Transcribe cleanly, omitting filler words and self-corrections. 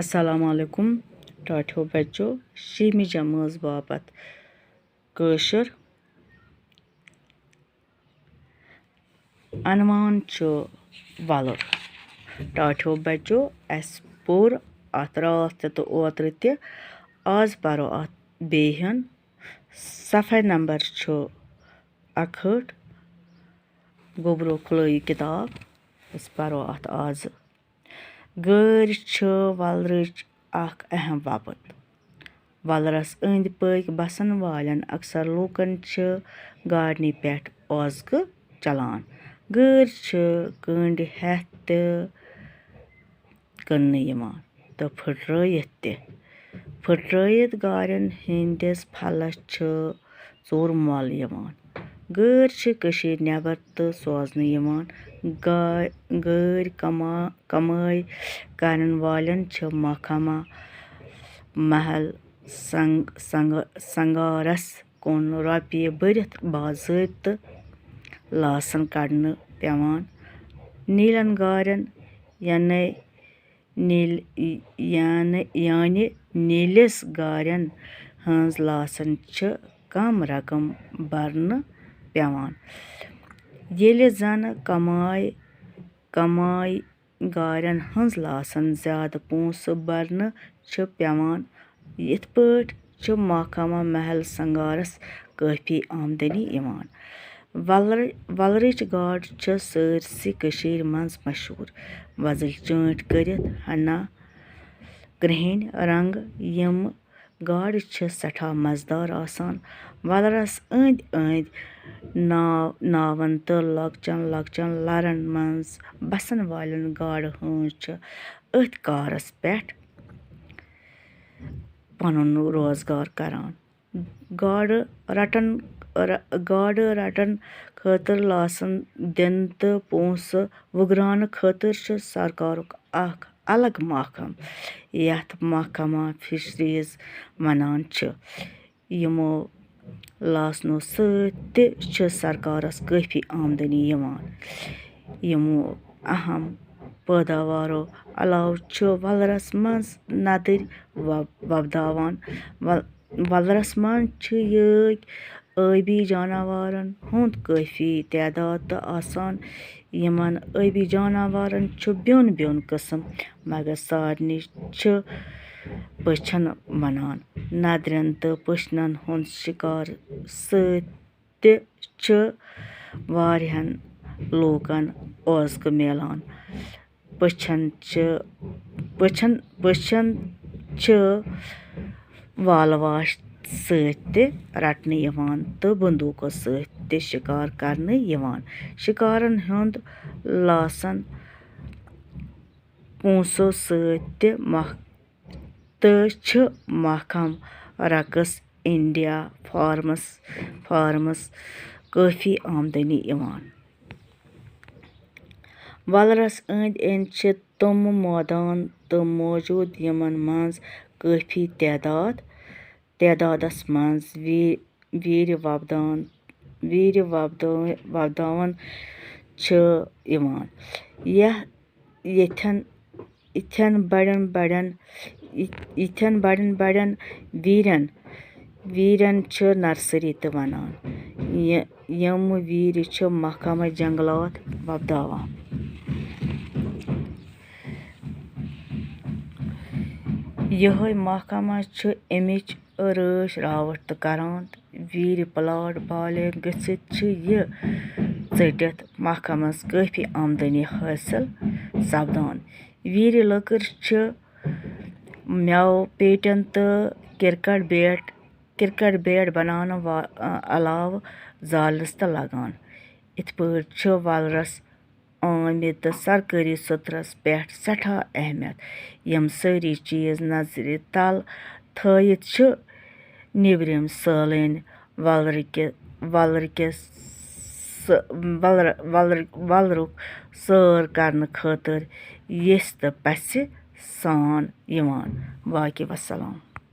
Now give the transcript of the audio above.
السلام علیکم ٹاٹھیو بچو شیٚمہِ جمٲژ باپتھ کٲشُر عنوان چھُ وَلُر ٹاٹھیو بچو اَسہِ پوٚر اَتھ راتھ تہِ تہٕ اوترٕ تہِ آز پَرو اَتھ بیٚیہِ ہن صفحہ نمبر چھُ 61 گوٚبرو کھُلٲیِو کِتاب أسۍ پَرو اَتھ آزٕ گٲرۍ چھِ وَلرٕچ اکھ اہم وَپُد وَلرَس أنٛدۍ پٔکۍ بسن والٮ۪ن اکثر لوٗکن چھِ گاڈنہِ پٮ۪ٹھ اوزکہٕ چلان گٲرۍ چھِ کٔنٛڈۍ ہٮ۪تھ تہِ کٕننہٕ یِوان تہٕ پھٕٹرٲیِتھ تہِ پھٕٹرٲیِتھ گارٮ۪ن ہٕنٛدِس پھلس چھِ ژوٚر مۄل یِوان گٲرۍ چھِ کٔشیٖرِ نٮ۪بر تہٕ سوزنہٕ یِوان گٲرۍ کمٲے کرن والٮ۪ن چھِ محکمہ محل سنگارس کُن رۄپیہِ بٔرِتھ باضٲبطہٕ لاسن کڑنہٕ پٮ۪وان نیٖلن گارٮ۪ن یعنی نیٖلِس گارٮ۪ن ہٕنٛز لاسن چھِ کم رقم برنہٕ پٮ۪وان ییٚلہِ زن کماے گارٮ۪ن ہٕنٛز لاسن زیادٕ پونٛسہٕ برنہٕ چھِ پٮ۪وان یِتھ پٲٹھۍ چھِ محکمہ محل سنگارس کٲفی آمدنی یِوان وَلرٕچ گاڈ چھِ سٲرسٕے کٔشیٖرِ منٛز مشہوٗر وۄزٕلۍ چٲنٛٹۍ کٔرِتھ ہنا کرٛہِنۍ رنٛگہٕ یِمہٕ گاڈٕ چھِ سٮ۪ٹھاہ مزٕدار آسان وَلرس أنٛدۍ أنٛدۍ ناوَن تہٕ لۄکچن لرن منٛز بسن والٮ۪ن گاڈٕ ہٲنز چھِ أتھۍ کارس پٮ۪ٹھ پنُن روزگار کران گاڈٕ رٹن خٲطرٕ لاسن دِنہٕ تہٕ پونٛسہٕ وُگراونہٕ خٲطرٕ چھُ سرکارُک اکھ الگ محکمہٕ یتھ محکمہ فِشریٖز ونان چھِ یِمو لاسنو سۭتۍ تہِ چھِ سرکارس کٲفی آمدنی یِوان یِمو اہم پٲداوارو علاوٕ چھُ وَلرس منٛز نَدٕرۍ وۄپداوان وَلرس منٛز چھِ یٲکۍ ٲبی جاناوارن ہُنٛد کٲفی تعداد تہٕ آسان یِمن ٲبی جاناوارن چھُ بیوٚن قٕسم مگر سارنٕے چھِ پٔچھن ونان نَدرٮ۪ن تہٕ پٔچھنن ہُنٛد شِکار سۭتۍ تہِ چھِ واریاہن لوٗکن اوزکہٕ مِلان پٔژھن چھِ والہٕ واش سۭتۍ تہِ رٹنہٕ یِوان تہٕ بندوٗقو سۭتۍ تہِ شِکار کرنہٕ یِوان شِکارن ہُنٛد لاسن پونٛسو سۭتۍ تہٕ چھِ محکمہٕ رقٕص انڈیا فارمس کٲفی آمدنی یِوان وَلرس أنٛدۍ أنٛدۍ چھِ تِمہٕ مٲدان تہِ موٗجوٗد یِمن منٛز کٲفی تعدادس منٛز ویٖرِ وۄپداوان چھِ یِوان یِتھٮ۪ن بڑٮ۪ن ویٖرٮ۪ن چھِ نرسری تہِ ونان یِم ویٖرِ چھِ محکمہ جنگلات وۄپداوان یِہوٚے محکمہ چھُ اَمِچ رٲچھ راوٹھ تہِ کران ویٖرِ پلاٹ بالٮ۪غ گٔژھِتھ چھِ یہِ ژٔٹِتھ محکمس کٲفی آمدنی حٲصِل سپدان ویٖرِ لٔکٕر چھِ مٮ۪وٕ پیٹٮ۪ن تہٕ کِرکٹ بیٹ بناونہٕ علاوٕ زالنس تہِ لگان یِتھ پٲٹھۍ چھُ وَلرس عٲمہِ تہٕ سرکٲری سطرس پٮ۪ٹھ سٮ۪ٹھاہ اہمیت یِم سٲری چیٖز نظرِ تل تھٲیِتھ چھِ نیٚبرِم سٲلٲنۍ وَلرُک سٲر کرنہٕ خٲطرٕ یژھہِ تہٕ پژھہِ سان یِوان باقی وسلام